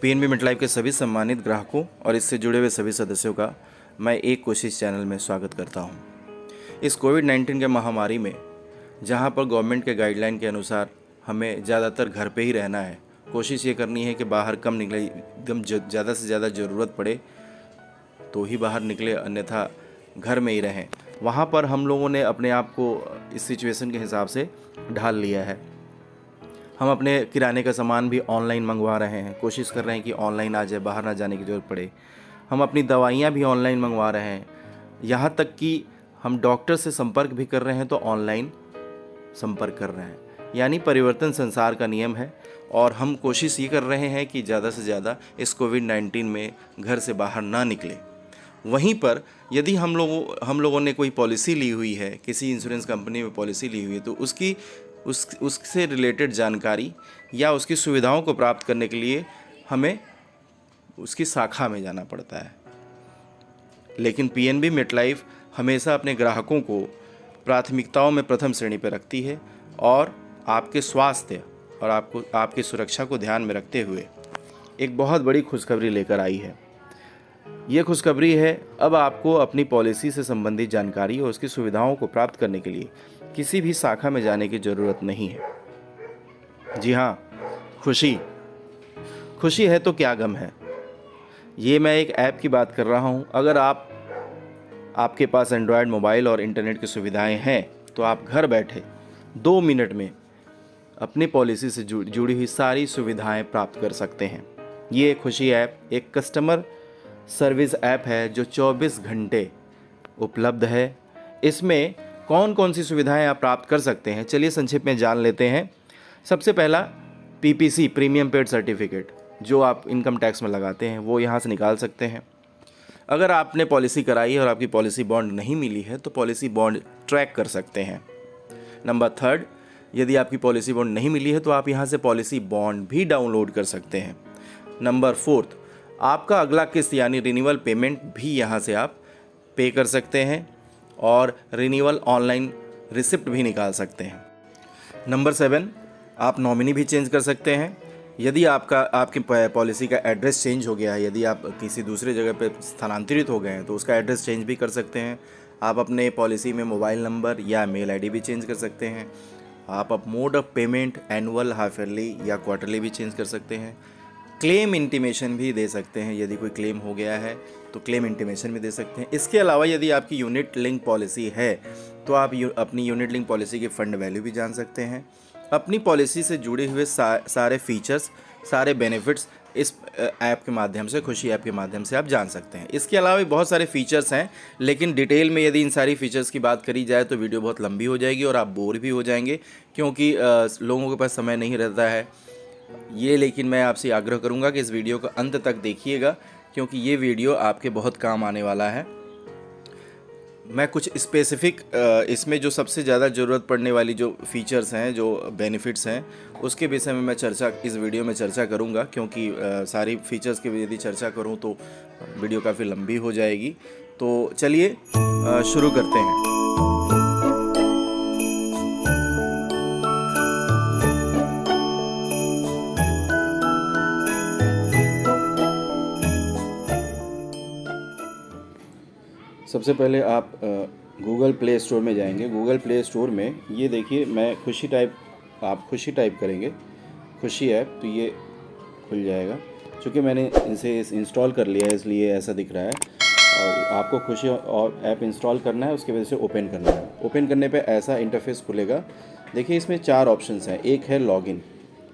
PNB MetLife के सभी सम्मानित ग्राहकों और इससे जुड़े हुए सभी सदस्यों का मैं एक कोशिश चैनल में स्वागत करता हूं। इस कोविड-19 के महामारी में जहां पर गवर्नमेंट के गाइडलाइन के अनुसार हमें ज़्यादातर घर पे ही रहना है, कोशिश ये करनी है कि बाहर कम निकले, एकदम ज़्यादा से ज़्यादा ज़रूरत पड़े तो ही बाहर निकले, अन्यथा घर में ही रहें। वहाँ पर हम लोगों ने अपने आप को इस सिचुएशन के हिसाब से ढाल लिया है। हम अपने किराने का सामान भी ऑनलाइन मंगवा रहे हैं, कोशिश कर रहे हैं कि ऑनलाइन आ जाए, बाहर ना जाने की ज़रूरत पड़े। हम अपनी दवाइयाँ भी ऑनलाइन मंगवा रहे हैं, यहाँ तक कि हम डॉक्टर से संपर्क भी कर रहे हैं तो ऑनलाइन संपर्क कर रहे हैं। यानी परिवर्तन संसार का नियम है और हम कोशिश ये कर रहे हैं कि ज़्यादा से ज़्यादा इस कोविड-19 में घर से बाहर ना निकले। वहीं पर यदि हम लोगों ने कोई पॉलिसी ली हुई है, किसी इंश्योरेंस कंपनी में पॉलिसी ली हुई है, तो उससे रिलेटेड जानकारी या उसकी सुविधाओं को प्राप्त करने के लिए हमें उसकी शाखा में जाना पड़ता है। लेकिन पीएनबी मेटलाइफ हमेशा अपने ग्राहकों को प्राथमिकताओं में प्रथम श्रेणी पर रखती है और आपके स्वास्थ्य और आपकी सुरक्षा को ध्यान में रखते हुए एक बहुत बड़ी खुशखबरी लेकर आई है। ये खुशखबरी है, अब आपको अपनी पॉलिसी से संबंधित जानकारी और उसकी सुविधाओं को प्राप्त करने के लिए किसी भी शाखा में जाने की ज़रूरत नहीं है। जी हाँ, खुशी है तो क्या गम है। ये मैं एक ऐप की बात कर रहा हूँ। अगर आपके पास एंड्रॉयड मोबाइल और इंटरनेट की सुविधाएं हैं तो आप घर बैठे 2 मिनट में अपनी पॉलिसी से जुड़ी हुई सारी सुविधाएं प्राप्त कर सकते हैं। ये खुशी ऐप एक कस्टमर सर्विस ऐप है जो 24 घंटे उपलब्ध है। इसमें कौन कौन सी सुविधाएं आप प्राप्त कर सकते हैं, चलिए संक्षेप में जान लेते हैं। सबसे पहला पीपीसी, प्रीमियम पेड सर्टिफिकेट, जो आप इनकम टैक्स में लगाते हैं, वो यहाँ से निकाल सकते हैं। अगर आपने पॉलिसी कराई है और आपकी पॉलिसी बॉन्ड नहीं मिली है तो पॉलिसी बॉन्ड ट्रैक कर सकते हैं। नंबर 3, यदि आपकी पॉलिसी बॉन्ड नहीं मिली है तो आप यहाँ से पॉलिसी बॉन्ड भी डाउनलोड कर सकते हैं। नंबर 4, आपका अगला किस्त यानी रिन्यूअल पेमेंट भी यहाँ से आप पे कर सकते हैं और रिन्यूअल ऑनलाइन रिसिप्ट भी निकाल सकते हैं। नंबर 7, आप नॉमिनी भी चेंज कर सकते हैं। यदि आपकी पॉलिसी का एड्रेस चेंज हो गया है, यदि आप किसी दूसरी जगह पे स्थानांतरित हो गए हैं तो उसका एड्रेस चेंज भी कर सकते हैं। आप अपने पॉलिसी में मोबाइल नंबर या मेल आईडी भी चेंज कर सकते हैं। आप mode of payment annual, half yearly या क्वार्टरली भी चेंज कर सकते हैं। क्लेम इंटीमेशन भी दे सकते हैं, यदि कोई क्लेम हो गया है तो क्लेम इंटीमेशन भी दे सकते हैं। इसके अलावा यदि आपकी यूनिट लिंक पॉलिसी है तो आप अपनी यूनिट लिंक पॉलिसी की फ़ंड वैल्यू भी जान सकते हैं। अपनी पॉलिसी से जुड़े हुए सारे फीचर्स, सारे बेनिफिट्स इस ऐप के माध्यम से, खुशी ऐप के माध्यम से आप जान सकते हैं। इसके अलावा भी बहुत सारे फीचर्स हैं, लेकिन डिटेल में यदि इन सारी फीचर्स की बात करी जाए तो वीडियो बहुत लंबी हो जाएगी और आप बोर भी हो जाएंगे, क्योंकि लोगों के पास समय नहीं रहता है। लेकिन मैं आपसे आग्रह करूंगा कि इस वीडियो को अंत तक देखिएगा, क्योंकि ये वीडियो आपके बहुत काम आने वाला है। मैं कुछ स्पेसिफिक इसमें जो सबसे ज़्यादा ज़रूरत पड़ने वाली जो फीचर्स हैं, जो बेनिफिट्स हैं, उसके विषय में मैं इस वीडियो में चर्चा करूंगा, क्योंकि सारी फीचर्स की यदि चर्चा करूं तो वीडियो काफ़ी लंबी हो जाएगी। तो चलिए शुरू करते हैं। सबसे पहले आप गूगल प्ले स्टोर में जाएंगे। गूगल प्ले स्टोर में ये देखिए, आप खुशी टाइप करेंगे, खुशी ऐप, तो ये खुल जाएगा। चूँकि मैंने इसे इंस्टॉल कर लिया है इसलिए ऐसा दिख रहा है, और आपको खुशी और ऐप इंस्टॉल करना है, उसके वजह से ओपन करना है। ओपन करने पे ऐसा इंटरफेस खुलेगा। देखिए इसमें 4 ऑप्शंस हैं। एक है लॉगिन,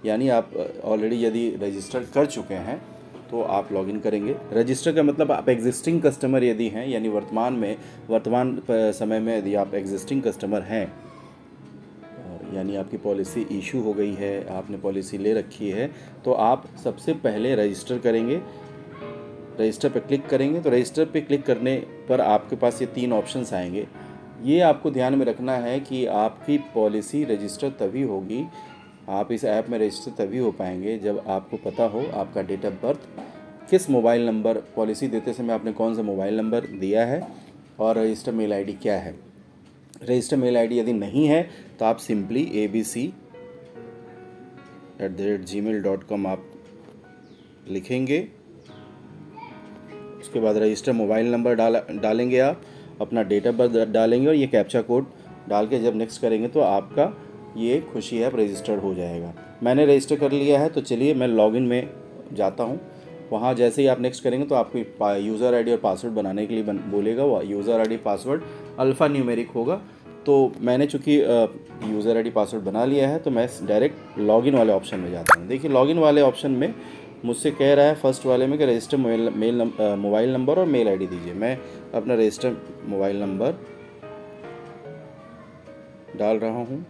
यानी आप ऑलरेडी यदि रजिस्टर कर चुके हैं तो आप लॉगिन करेंगे। रजिस्टर का मतलब आप एग्जिस्टिंग कस्टमर यदि हैं, यानी वर्तमान समय में यदि आप एग्जिस्टिंग कस्टमर हैं, यानी आपकी पॉलिसी इशू हो गई है, आपने पॉलिसी ले रखी है, तो आप सबसे पहले रजिस्टर करेंगे। रजिस्टर पर क्लिक करेंगे तो रजिस्टर पे क्लिक करने पर आपके पास ये 3 ऑप्शंस आएंगे। ये आपको ध्यान में रखना है कि आपकी पॉलिसी रजिस्टर तभी होगी, आप इस ऐप में रजिस्टर तभी हो पाएंगे जब आपको पता हो आपका डेट ऑफ बर्थ, किस मोबाइल नंबर, पॉलिसी देते समय आपने कौन सा मोबाइल नंबर दिया है, और रजिस्टर मेल आईडी क्या है। रजिस्टर मेल आईडी यदि नहीं है तो आप सिंपली abc@gmail.com आप लिखेंगे, उसके बाद रजिस्टर मोबाइल नंबर डालेंगे, आप अपना डेट ऑफ बर्थ डालेंगे और ये कैप्चा कोड डाल के जब नेक्स्ट करेंगे तो आपका ये खुशी ऐप रजिस्टर्ड हो जाएगा। मैंने रजिस्टर कर लिया है, तो चलिए मैं लॉगिन में जाता हूँ। वहाँ जैसे ही आप नेक्स्ट करेंगे तो आपको यूज़र आईडी और पासवर्ड बनाने के लिए बोलेगा। वो user ID password alpha numeric होगा। तो मैंने चूँकि यूज़र आईडी पासवर्ड बना लिया है तो मैं डायरेक्ट लॉगिन वाले ऑप्शन में जाता हूँ। देखिए लॉगिन वाले ऑप्शन में मुझसे कह रहा है फर्स्ट वाले में कि रजिस्टर मोबाइल नंबर और मेल आईडी दीजिए। मैं अपना रजिस्टर मोबाइल नंबर डाल रहा हूँ,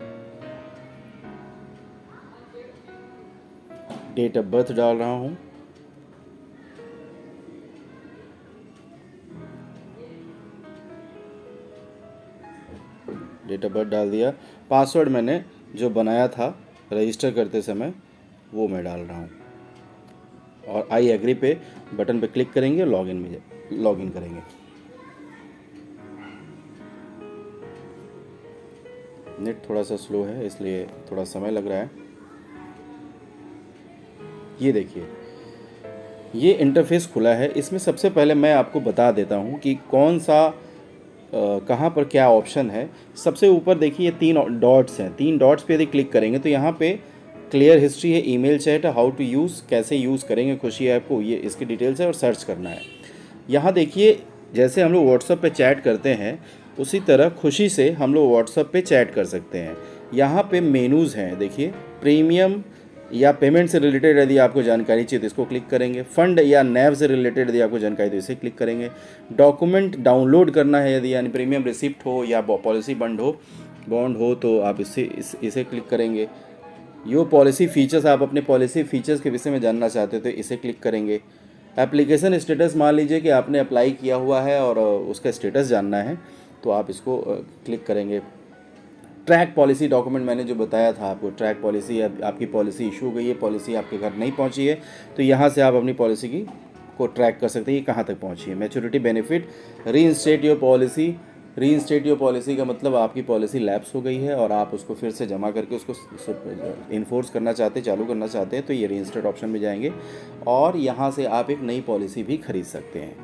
डेट ऑफ बर्थ डाल रहा हूँ, डेट ऑफ बर्थ डाल दिया। पासवर्ड मैंने जो बनाया था रजिस्टर करते समय वो मैं डाल रहा हूँ और आई एग्री पे बटन पे क्लिक करेंगे, लॉगिन करेंगे। नेट थोड़ा सा स्लो है इसलिए थोड़ा समय लग रहा है। ये देखिए ये इंटरफेस खुला है। इसमें सबसे पहले मैं आपको बता देता हूँ कि कौन सा कहाँ पर क्या ऑप्शन है। सबसे ऊपर देखिए 3 डॉट्स हैं। 3 डॉट्स पे यदि क्लिक करेंगे तो यहाँ पे क्लियर हिस्ट्री है, ईमेल चैट है, हाउ टू यूज़, कैसे यूज़ करेंगे खुशी ऐप को, ये इसकी डिटेल्स है और सर्च करना है। यहाँ देखिए जैसे हम लोग व्हाट्सएप पे चैट करते हैं उसी तरह खुशी से हम लोग व्हाट्सएप पे चैट कर सकते हैं। यहाँ पे मेनूज़ हैं, देखिए प्रीमियम या पेमेंट से रिलेटेड यदि आपको जानकारी चाहिए तो इसको क्लिक करेंगे। फंड या नैव से रिलेटेड यदि आपको जानकारी तो इसे क्लिक करेंगे। डॉक्यूमेंट डाउनलोड करना है यदि यानी प्रीमियम रिसिप्ट हो या पॉलिसी बॉन्ड हो तो आप इसे क्लिक करेंगे। यो पॉलिसी फीचर्स, आप अपने पॉलिसी फीचर्स के विषय में जानना चाहते हो तो इसे क्लिक करेंगे। एप्लीकेशन स्टेटस, मान लीजिए कि आपने अप्लाई किया हुआ है और उसका स्टेटस जानना है तो आप इसको क्लिक करेंगे। ट्रैक पॉलिसी डॉक्यूमेंट, मैंने जो बताया था आपको, ट्रैक पॉलिसी, आपकी पॉलिसी इशू हो गई है, पॉलिसी आपके घर नहीं पहुंची है तो यहाँ से आप अपनी पॉलिसी को ट्रैक कर सकते हैं ये कहाँ तक पहुंची है। Maturity benefit, reinstate your policy. Reinstate your policy का मतलब आपकी पॉलिसी लैप्स हो गई है और आप उसको फिर से जमा करके उसको इन्फोर्स करना चाहते हैं, चालू करना चाहते हैं तो ये रीइंस्टेट ऑप्शन में जाएंगे और यहाँ से आप एक नई पॉलिसी भी खरीद सकते हैं।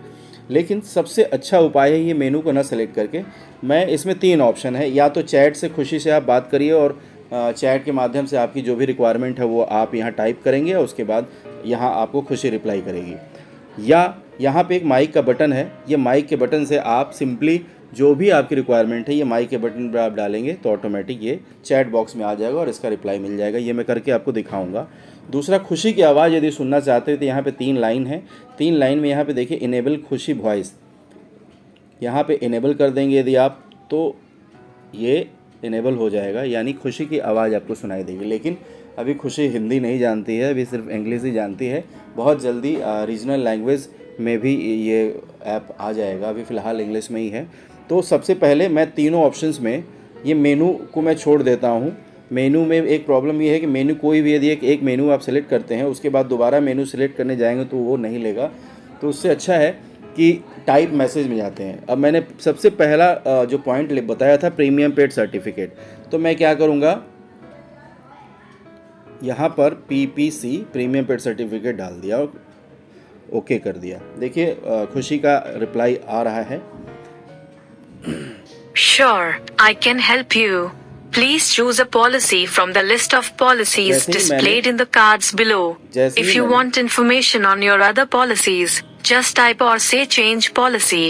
लेकिन सबसे अच्छा उपाय है ये मेनू को ना सेलेक्ट करके, मैं इसमें 3 ऑप्शन है। या तो चैट से खुशी से आप बात करिए और चैट के माध्यम से आपकी जो भी रिक्वायरमेंट है वो आप यहाँ टाइप करेंगे और उसके बाद यहाँ आपको खुशी रिप्लाई करेगी। या यहाँ पे एक माइक का बटन है, ये माइक के बटन से आप सिंपली जो भी आपकी रिक्वायरमेंट है ये माइक के बटन पर आप डालेंगे तो ऑटोमेटिक ये चैट बॉक्स में आ जाएगा और इसका रिप्लाई मिल जाएगा। ये मैं करके आपको दिखाऊंगा। दूसरा, खुशी की आवाज़ यदि सुनना चाहते हो तो यहाँ पे 3 लाइन है। 3 लाइन में यहाँ पे देखिए इनेबल खुशी वॉइस, यहाँ पे इनेबल कर देंगे यदि आप तो ये इनेबल हो जाएगा, यानी खुशी की आवाज़ आपको सुनाई देगी। लेकिन अभी खुशी हिंदी नहीं जानती है, अभी सिर्फ इंग्लिश ही जानती है। बहुत जल्दी रीजनल लैंग्वेज में भी ये ऐप आ जाएगा, अभी फ़िलहाल इंग्लिश में ही है। तो सबसे पहले मैं तीनों ऑप्शंस में ये मेनू को मैं छोड़ देता हूँ। मेनू में एक प्रॉब्लम ये है कि मेनू कोई भी यदि एक मेनू आप सेलेक्ट करते हैं उसके बाद दोबारा मेनू सेलेक्ट करने जाएंगे तो वो नहीं लेगा। तो उससे अच्छा है कि टाइप मैसेज में जाते हैं। अब मैंने सबसे पहला जो पॉइंट बताया था प्रीमियम पेड सर्टिफिकेट, तो मैं क्या करूँगा यहाँ पर PPC प्रीमियम पेड सर्टिफिकेट डाल दिया और ओके कर दिया। देखिए खुशी का रिप्लाई आ रहा है। Sure, I can help you. Please choose a policy from the list of policies displayed in the cards below. If you want information on your other policies, just type or say change policy.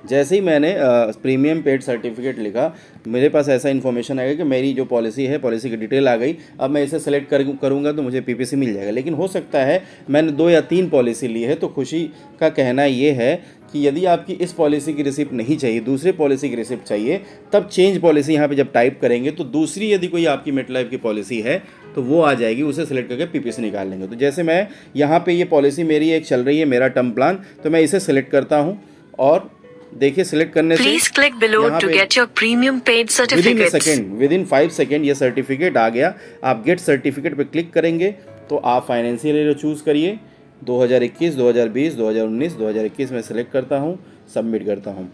जैसे ही मैंने premium paid certificate लिखा मेरे पास ऐसा information आएगा कि मेरी जो policy है पॉलिसी की डिटेल आ गई। अब मैं इसे सेलेक्ट करूँगा तो मुझे PPC मिल जाएगा। लेकिन हो सकता है मैंने 2 या 3 पॉलिसी ली है, तो खुशी का कहना ये है कि यदि आपकी इस पॉलिसी की रिसिप्ट नहीं चाहिए, दूसरे पॉलिसी की रिसिप्ट चाहिए, तब चेंज पॉलिसी यहाँ पे जब टाइप करेंगे तो दूसरी यदि कोई आपकी मेटलाइफ की पॉलिसी है तो वो आ जाएगी, उसे सेलेक्ट करके PPC निकाल लेंगे। तो जैसे मैं यहाँ पे ये पॉलिसी मेरी एक चल रही है, मेरा टर्म प्लान, तो मैं इसे सेलेक्ट करता हूँ और देखिए सिलेक्ट करने से Please click below to get your premium paid certificates. Within 5 second ये सर्टिफिकेट आ गया। आप गेट सर्टिफिकेट पे क्लिक करेंगे तो आप फाइनेंशियल ईयर चूज़ करिए, 2021, 2020, 2019, 2021 में सेलेक्ट करता हूँ, सबमिट करता हूँ।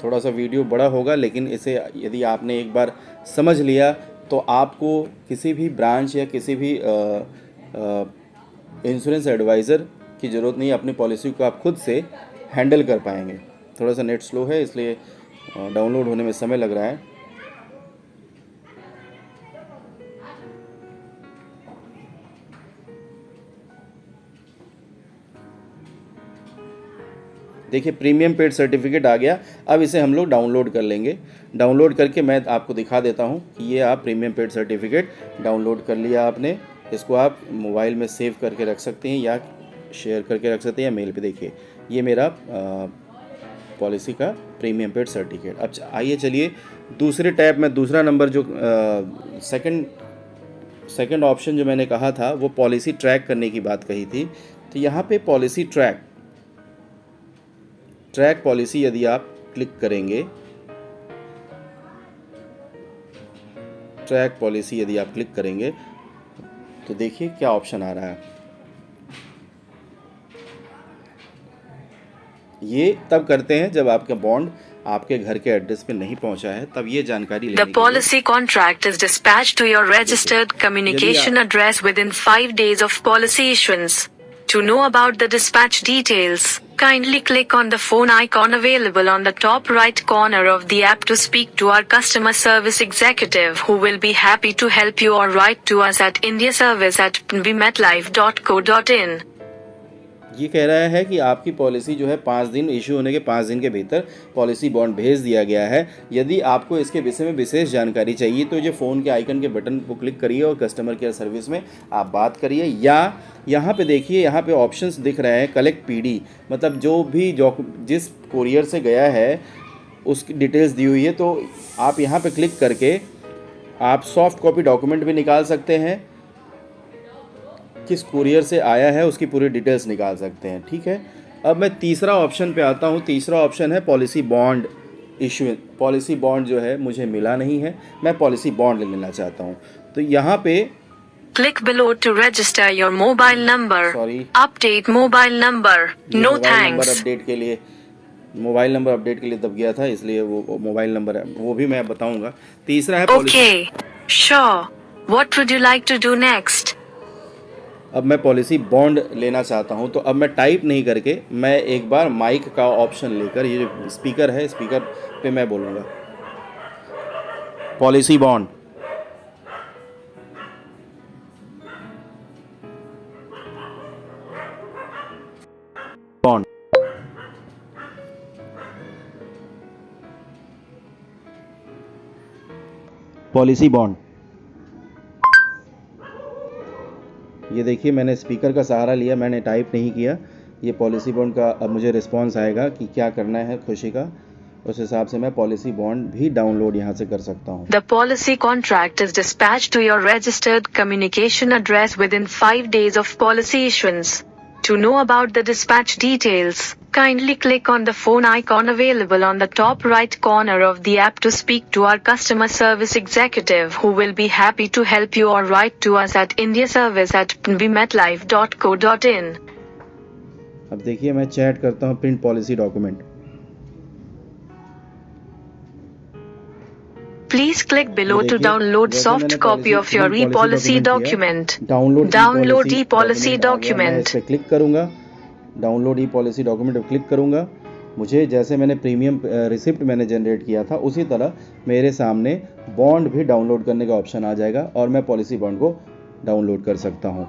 थोड़ा सा वीडियो बड़ा होगा, लेकिन इसे यदि आपने एक बार समझ लिया तो आपको किसी भी ब्रांच या किसी भी इंश्योरेंस एडवाइज़र की ज़रूरत नहीं, अपनी पॉलिसी को आप खुद से हैंडल कर पाएंगे। थोड़ा सा नेट स्लो है इसलिए डाउनलोड होने में समय लग रहा है। देखिए प्रीमियम पेड सर्टिफिकेट आ गया। अब इसे हम लोग डाउनलोड कर लेंगे। डाउनलोड करके मैं आपको दिखा देता हूँ कि ये आप प्रीमियम पेड सर्टिफिकेट डाउनलोड कर लिया आपने। इसको आप मोबाइल में सेव करके रख सकते हैं या शेयर करके रख सकते हैं या मेल पे। देखिए ये मेरा पॉलिसी का प्रीमियम पेड सर्टिफिकेट। अब आइए चलिए दूसरे टैब में दूसरा नंबर जो सेकंड ऑप्शन जो मैंने कहा था वो पॉलिसी ट्रैक करने की बात कही थी। तो यहाँ पे पॉलिसी ट्रैक पॉलिसी यदि आप क्लिक करेंगे, ट्रैक पॉलिसी यदि आप क्लिक करेंगे तो देखिए क्या ऑप्शन आ रहा है। ये तब करते हैं जब आपका बॉन्ड आपके घर के एड्रेस पे नहीं पहुंचा है, तब ये जानकारी लेने The policy contract is dispatched to your registered communication address within 5 days of policy issuance. To know about the dispatch details, kindly click on the phone icon available on the top right corner of the app to speak to our customer service executive, who will be happy to help you, or write to us at indiaservice@bmetlife.co.in. ये कह रहा है कि आपकी policy जो है 5 दिन issue होने के 5 दिन के भीतर पॉलिसी बॉन्ड भेज दिया गया है। यदि आपको इसके विषय में विशेष जानकारी चाहिए तो ये फ़ोन के आइकन के बटन को क्लिक करिए और कस्टमर केयर सर्विस में आप बात करिए, या यहाँ पे देखिए यहाँ पे ऑप्शंस दिख रहे हैं कलेक्ट पीडी, मतलब जो जिस कोरियर से गया है उसकी डिटेल्स दी हुई है। तो आप यहाँ पे क्लिक करके आप सॉफ्ट कॉपी डॉक्यूमेंट भी निकाल सकते हैं, किस कुरियर से आया है उसकी पूरी डिटेल्स निकाल सकते हैं। ठीक है, अब मैं तीसरा ऑप्शन पे आता हूँ। तीसरा ऑप्शन है policy bond issue. Policy bond जो है मुझे मिला नहीं है, मैं पॉलिसी बॉन्ड ले लेना चाहता हूँ। तो यहाँ पे Click below to register your mobile number. Update mobile number. No thanks. Mobile number update के लिए दब गया था, इसलिए वो मोबाइल नंबर है, वो भी मैं बताऊंगा। तीसरा है Okay, sure. What would you like to do next? अब मैं पॉलिसी बॉन्ड लेना चाहता हूं, तो अब मैं टाइप नहीं करके मैं एक बार माइक का ऑप्शन लेकर, ये जो स्पीकर है स्पीकर पे मैं बोलूँगा policy bond. Bond policy bond. ये देखिए मैंने स्पीकर का सहारा लिया, मैंने टाइप नहीं किया। ये पॉलिसी बॉन्ड का अब मुझे रिस्पांस आएगा कि क्या करना है खुशी का, उस हिसाब से मैं पॉलिसी बॉन्ड भी डाउनलोड यहाँ से कर सकता हूँ। The policy contract is dispatched to your registered communication address within 5 days of policy issuance. To know about the dispatch details, kindly click on the phone icon available on the top right corner of the app to speak to our customer service executive, who will be happy to help you, or write to us at indiaservice@bmetlife.co.in. अब देखिए मैं chat करता हूँ print policy document. Please click below to download soft copy of your e-policy document. Download e-policy document. इस पे click करूंगा, download ई policy document पे click करूंगा। मुझे जैसे मैंने प्रीमियम रिसिप्ट मैंने जनरेट किया था उसी तरह मेरे सामने बॉन्ड भी डाउनलोड करने का ऑप्शन आ जाएगा और मैं पॉलिसी बॉन्ड को डाउनलोड कर सकता हूं।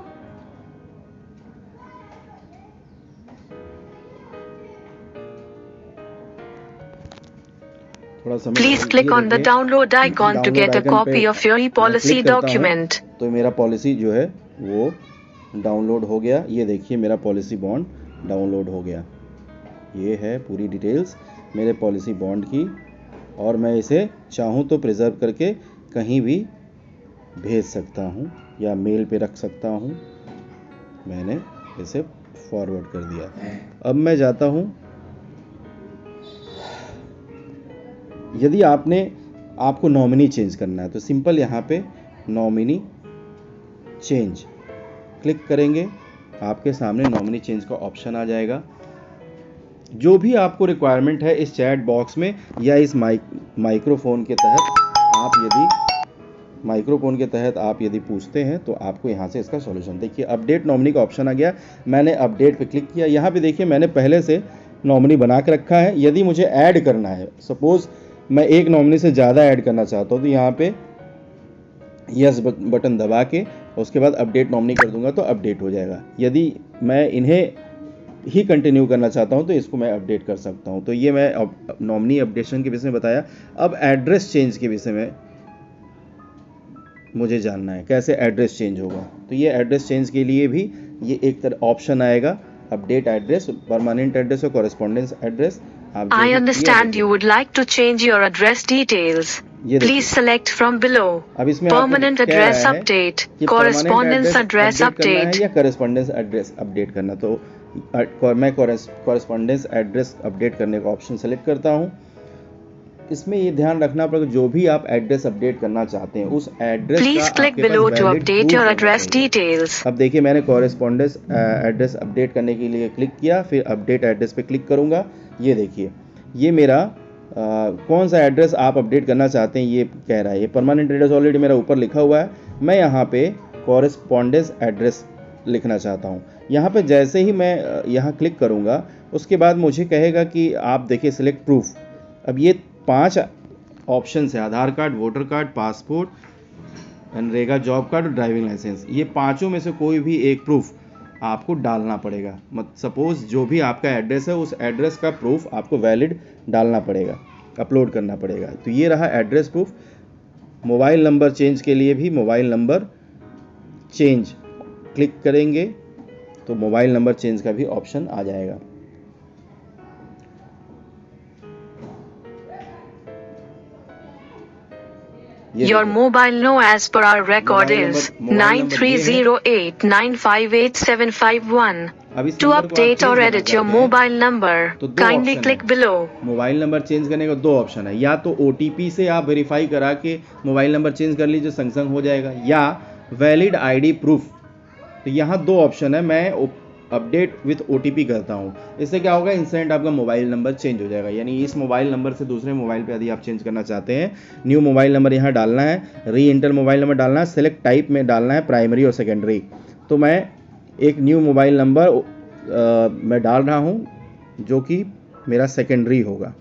Please click on the download icon to get a copy of your e-policy document. तो मेरा पॉलिसी जो है वो डाउनलोड हो गया। ये देखिए मेरा पॉलिसी बॉन्ड डाउनलोड हो गया। ये है पूरी डिटेल्स मेरे पॉलिसी बॉन्ड की, और मैं इसे चाहूँ तो प्रिजर्व करके कहीं भी भेज सकता हूँ या मेल पे रख सकता हूँ। मैंने इसे फॉरवर्ड कर दिया। अब मैं जाता हूँ, यदि आपको नॉमिनी चेंज करना है तो सिंपल यहाँ पे नॉमिनी चेंज क्लिक करेंगे, आपके सामने नॉमिनी चेंज का ऑप्शन आ जाएगा। जो भी आपको रिक्वायरमेंट है इस चैट बॉक्स में या इस माइक्रोफोन के तहत आप यदि पूछते हैं तो आपको यहाँ से इसका सॉल्यूशन, देखिए अपडेट नॉमिनी का ऑप्शन आ गया। मैंने अपडेट पे क्लिक किया। यहाँ पे देखिए मैंने पहले से नॉमिनी बना के रखा है। यदि मुझे ऐड करना है, सपोज मैं एक नॉमिनी से ज़्यादा ऐड करना चाहता हूँ, तो यहाँ पे यस बटन दबा के उसके बाद अपडेट नॉमिनी कर दूंगा तो अपडेट हो जाएगा। यदि मैं इन्हें ही कंटिन्यू करना चाहता हूं तो इसको मैं अपडेट कर सकता हूं। तो ये मैं नॉमिनी अपडेशन के विषय में बताया। अब एड्रेस चेंज के विषय में मुझे जानना है, कैसे एड्रेस चेंज होगा। तो ये एड्रेस चेंज के लिए भी ये एक तरह ऑप्शन आएगा, अपडेट एड्रेस, परमानेंट एड्रेस और correspondence address. I understand you would like to change your address details. Please select from below. अब इसमें permanent address update, correspondence address update या कॉरेस्पॉन्डेंस एड्रेस अपडेट करना। तो मैं कॉरेस्पॉन्डेंस एड्रेस अपडेट करने का option select करता हूं। इसमें ये ध्यान रखना पड़ेगा, जो भी आप एड्रेस अपडेट करना चाहते हैं उस address Please click below to update your address details. अब देखिए मैंने कॉरेस्पॉन्डेंस एड्रेस अपडेट करने के लिए क्लिक किया, फिर अपडेट एड्रेस पे क्लिक करूंगा। ये देखिए ये मेरा कौन सा एड्रेस आप अपडेट करना चाहते हैं ये कह रहा है। ये परमानेंट एड्रेस ऑलरेडी मेरा ऊपर लिखा हुआ है, मैं यहाँ पे कॉरेस्पॉन्डेंस एड्रेस लिखना चाहता हूँ। यहाँ पे जैसे ही मैं यहाँ क्लिक करूँगा उसके बाद मुझे कहेगा कि आप देखिए सिलेक्ट प्रूफ। अब ये 5 ऑप्शन है, Aadhaar card, voter card, passport, MNREGA job card और ड्राइविंग लाइसेंस। ये पांचों में से कोई भी एक प्रूफ आपको डालना पड़ेगा। सपोज जो भी आपका एड्रेस है उस एड्रेस का प्रूफ आपको वैलिड डालना पड़ेगा, अपलोड करना पड़ेगा। तो ये रहा address proof. Mobile number change के लिए भी मोबाइल नंबर चेंज क्लिक करेंगे तो मोबाइल नंबर चेंज का भी ऑप्शन आ जाएगा। Your mobile no as per our record is 9308958751. To update or edit your mobile number, kindly click below. Mobile number change करने का 2 ऑप्शन है, या तो OTP से आप वेरीफाई करा के मोबाइल नंबर चेंज कर लीजिए, संग संग हो जाएगा, या वैलिड ID प्रूफ। तो यहाँ 2 ऑप्शन है। मैं अपडेट विथ OTP करता हूँ। इससे क्या होगा, इंस्टेंट आपका मोबाइल नंबर चेंज हो जाएगा। यानी इस मोबाइल नंबर से दूसरे मोबाइल पे यदि आप चेंज करना चाहते हैं, न्यू मोबाइल नंबर यहाँ डालना है, री इंटर मोबाइल नंबर डालना है, सेलेक्ट टाइप में डालना है प्राइमरी और सेकेंडरी। तो मैं एक न्यू मोबाइल नंबर मैं डाल रहा हूँ जो कि मेरा सेकेंडरी होगा।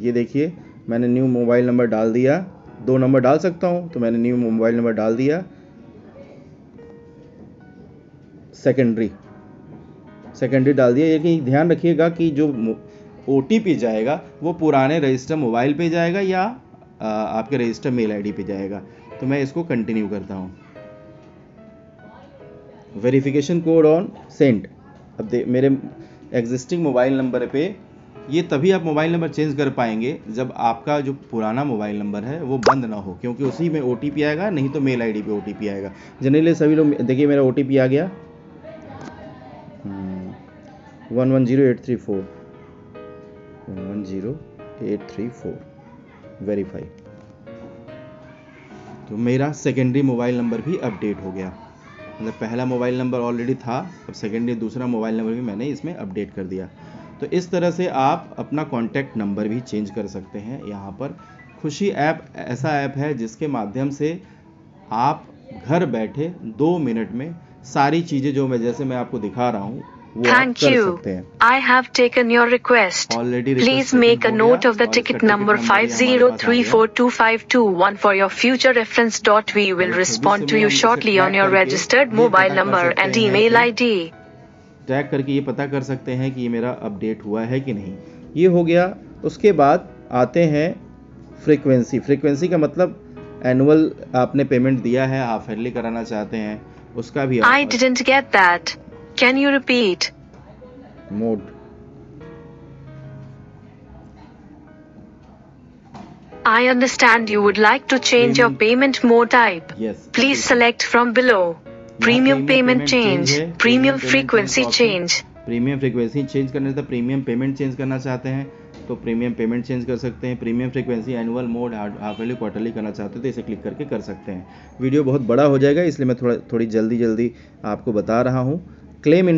ये देखिए मैंने न्यू मोबाइल नंबर डाल दिया। 2 नंबर डाल सकता हूँ, तो मैंने न्यू मोबाइल नंबर डाल दिया, सेकेंडरी डाल दिया। लेकिन ध्यान रखिएगा कि जो OTP जाएगा वो पुराने रजिस्टर मोबाइल पे जाएगा या आपके रजिस्टर मेल ID पे जाएगा। तो मैं इसको कंटिन्यू करता हूँ। Verification code on sent. अब मेरे एग्जिस्टिंग मोबाइल नंबर पे ये तभी आप मोबाइल नंबर चेंज कर पाएंगे जब आपका जो पुराना मोबाइल नंबर है वो बंद ना हो, क्योंकि उसी में OTP आएगा, नहीं तो मेल ID पे OTP आएगा। जनरली सभी लोग देखिए मेरा OTP आ गया 110834 110834 वेरीफाई। तो मेरा सेकेंडरी मोबाइल नंबर भी अपडेट हो गया। मतलब पहला मोबाइल नंबर ऑलरेडी था, अब सेकेंडरी दूसरा मोबाइल नंबर भी मैंने इसमें अपडेट कर दिया। तो इस तरह से आप अपना कॉन्टैक्ट नंबर भी चेंज कर सकते हैं। यहाँ पर खुशी ऐप ऐसा ऐप है जिसके माध्यम से आप घर बैठे 2 मिनट में सारी चीज़ें जो जैसे मैं आपको दिखा रहा हूँ Thank you. I have taken your request. Please make a note of the ticket number 503425221 for your future reference. We will respond to you shortly on your registered mobile number and email ID. Track करके ये पता कर सकते हैं कि ये मेरा update हुआ है कि नहीं। ये हो गया। उसके बाद आते हैं फ्रीक्वेंसी का मतलब एनुअल आपने पेमेंट दिया है, हाफ ईयरली कराना चाहते हैं, उसका भी I didn't get that. Can you repeat? Mode. I understand you would like to change your payment mode type. Yes. Please select from below. Premium payment change, premium frequency change. Premium frequency change करने से premium payment change करना चाहते हैं तो premium payment change कर सकते हैं। Premium frequency annual mode half yearly quarterly करना चाहते हैं तो इसे क्लिक करके कर सकते हैं। वीडियो बहुत बड़ा हो जाएगा इसलिए मैं थोड़ी जल्दी आपको बता रहा हूँ। क्लेम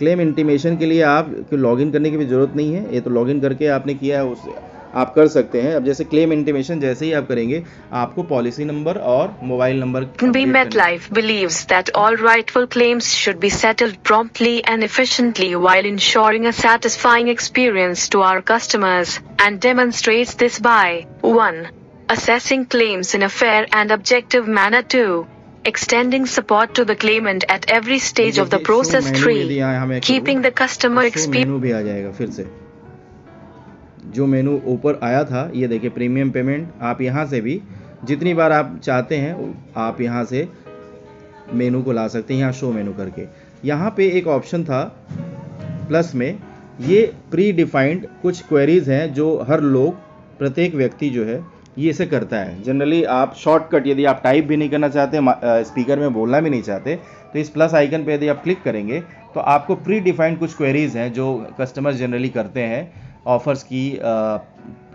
क्लेम इंटीमेशन के लिए आप लॉगिन करने की भी ज़रूरत नहीं है, ये तो लॉगिन करके आपने किया है उससे आप कर सकते हैं। अब जैसे क्लेम इंटीमेशन जैसे ही आप करेंगे आपको पॉलिसी नंबर और mobile number MetLife believes that all rightful claims should be settled promptly and efficiently while ensuring a satisfying experience to our customers, and demonstrates this by 1. Assessing claims in a fair and objective manner. 2. Extending support to the claimant at every stage of the process. 3. Keeping the customer experience. मेनू भी आ जाएगा फिर से, जो मेनू ऊपर आया था ये देखिए प्रीमियम पेमेंट, आप यहाँ से भी जितनी बार आप चाहते हैं आप यहाँ से मेनू को ला सकते हैं, यहाँ शो मेनू करके। यहाँ पे एक ऑप्शन था प्लस में, ये प्री डिफाइंड कुछ क्वेरीज हैं जो हर लोग प्रत्येक व्यक्ति जो है ये इसे करता है। जनरली आप शॉर्टकट यदि आप टाइप भी नहीं करना चाहते, स्पीकर में बोलना भी नहीं चाहते, तो इस प्लस आइकन पे यदि आप क्लिक करेंगे तो आपको प्री डिफाइंड कुछ क्वेरीज हैं जो कस्टमर जनरली करते हैं, ऑफर्स की,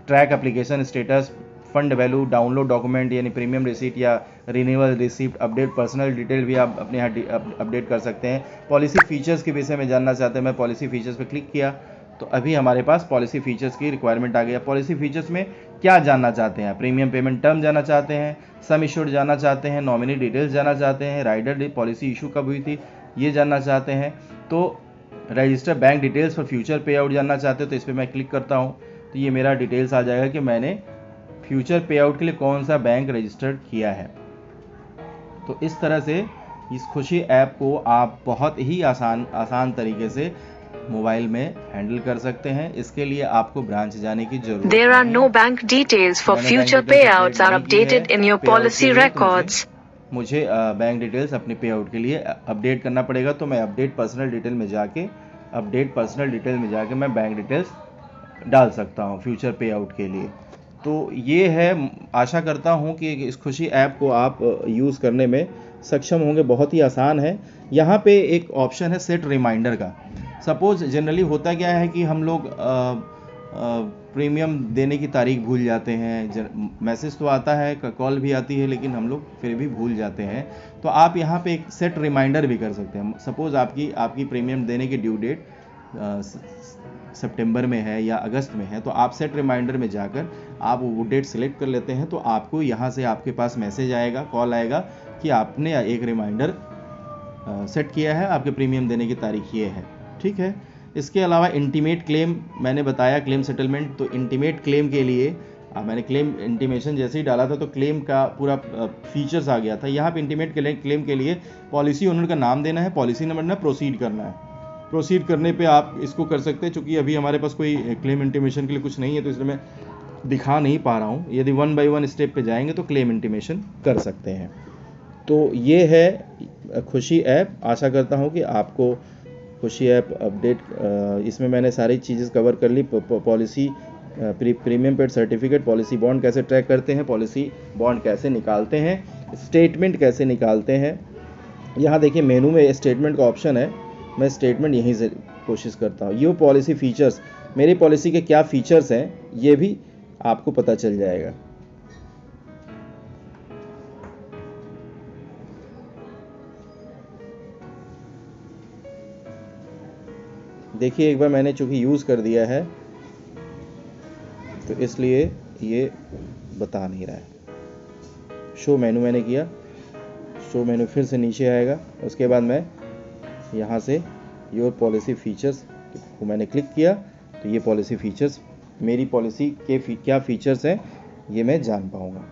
track application status, fund value, download document यानी प्रीमियम रिसीट या renewal receipt, update personal detail भी आप अपने यहाँ अपडेट कर सकते हैं। पॉलिसी फीचर्स के विषय में जानना चाहते हैं, मैं पॉलिसी फीचर्स पे क्लिक किया तो अभी हमारे पास पॉलिसी फीचर्स की रिक्वायरमेंट आ गई। पॉलिसी फीचर्स में क्या जानना चाहते हैं? प्रीमियम पेमेंट टर्म जानना चाहते हैं, सम इश्यूड जानना चाहते हैं, नॉमिनी डिटेल्स जानना चाहते हैं, राइडर पॉलिसी इशू कब हुई थी ये जानना चाहते हैं, तो register bank details for future पे आउट जानना चाहते हो तो इस पर मैं क्लिक करता हूँ तो ये मेरा डिटेल्स आ जाएगा कि मैंने फ्यूचर पे आउट के लिए कौन सा बैंक रजिस्टर्ड किया है। तो इस तरह से इस खुशी ऐप को आप बहुत ही आसान तरीके से मोबाइल में हैंडल कर सकते हैं। इसके लिए आपको ब्रांच जाने की जरूरत नहीं है। There are no bank details for future payouts are updated in your policy records. मुझे बैंक डिटेल्स अपने पे आउट के लिए अपडेट करना पड़ेगा, तो मैं अपडेट पर्सनल डिटेल में जाके मैं बैंक डिटेल्स डाल सकता हूँ फ्यूचर पे आउट के लिए। तो ये है, आशा करता हूँ कि इस खुशी ऐप को आप यूज़ करने में सक्षम होंगे, बहुत ही आसान है। यहाँ पे एक ऑप्शन है सेट रिमाइंडर का। सपोज जनरली होता क्या है कि हम लोग प्रीमियम देने की तारीख भूल जाते हैं, मैसेज तो आता है, कॉल भी आती है, लेकिन हम लोग फिर भी भूल जाते हैं। तो आप यहाँ पे एक सेट रिमाइंडर भी कर सकते हैं। सपोज आपकी प्रीमियम देने की ड्यू डेट सितंबर में है या अगस्त में है, तो आप सेट रिमाइंडर में जाकर आप वो डेट सेलेक्ट कर लेते हैं, तो आपको यहाँ से आपके पास मैसेज आएगा, कॉल आएगा कि आपने एक रिमाइंडर सेट किया है, आपके प्रीमियम देने की तारीख ये है। ठीक है। इसके अलावा इंटीमेट क्लेम मैंने बताया, क्लेम सेटलमेंट, तो इंटीमेट क्लेम के लिए मैंने क्लेम इंटीमेशन जैसे ही डाला था तो क्लेम का पूरा फीचर्स आ गया था। यहाँ पे इंटीमेट क्लेम के लिए पॉलिसी ओनर का नाम देना है, पॉलिसी नंबर ना, प्रोसीड करना है। प्रोसीड करने पे आप इसको कर सकते हैं। चूँकि अभी हमारे पास कोई क्लेम इंटीमेशन के लिए कुछ नहीं है तो इसलिए मैं दिखा नहीं पा रहा हूँ। यदि 1 बाय 1 स्टेप पे जाएंगे तो क्लेम इंटीमेशन कर सकते हैं। तो ये है खुशी ऐप। आशा करता हूँ कि आपको खुशी ऐप अपडेट, इसमें मैंने सारी चीज़ें कवर कर ली। Policy premium paid certificate, policy bond कैसे ट्रैक करते हैं, पॉलिसी बॉन्ड कैसे निकालते हैं, स्टेटमेंट कैसे निकालते हैं। यहाँ देखिए मेनू में स्टेटमेंट का ऑप्शन है, मैं स्टेटमेंट यहीं से कोशिश करता हूँ। ये पॉलिसी फीचर्स, मेरी पॉलिसी के क्या फीचर्स हैं ये भी आपको पता चल जाएगा। देखिए एक बार मैंने चूँकि यूज़ कर दिया है तो इसलिए ये बता नहीं रहा है। शो मेनू मैंने किया, शो मेनू फिर से नीचे आएगा। उसके बाद मैं यहाँ से योर पॉलिसी फीचर्स को मैंने क्लिक किया तो ये पॉलिसी फीचर्स, मेरी पॉलिसी के क्या फीचर्स हैं ये मैं जान पाऊँगा।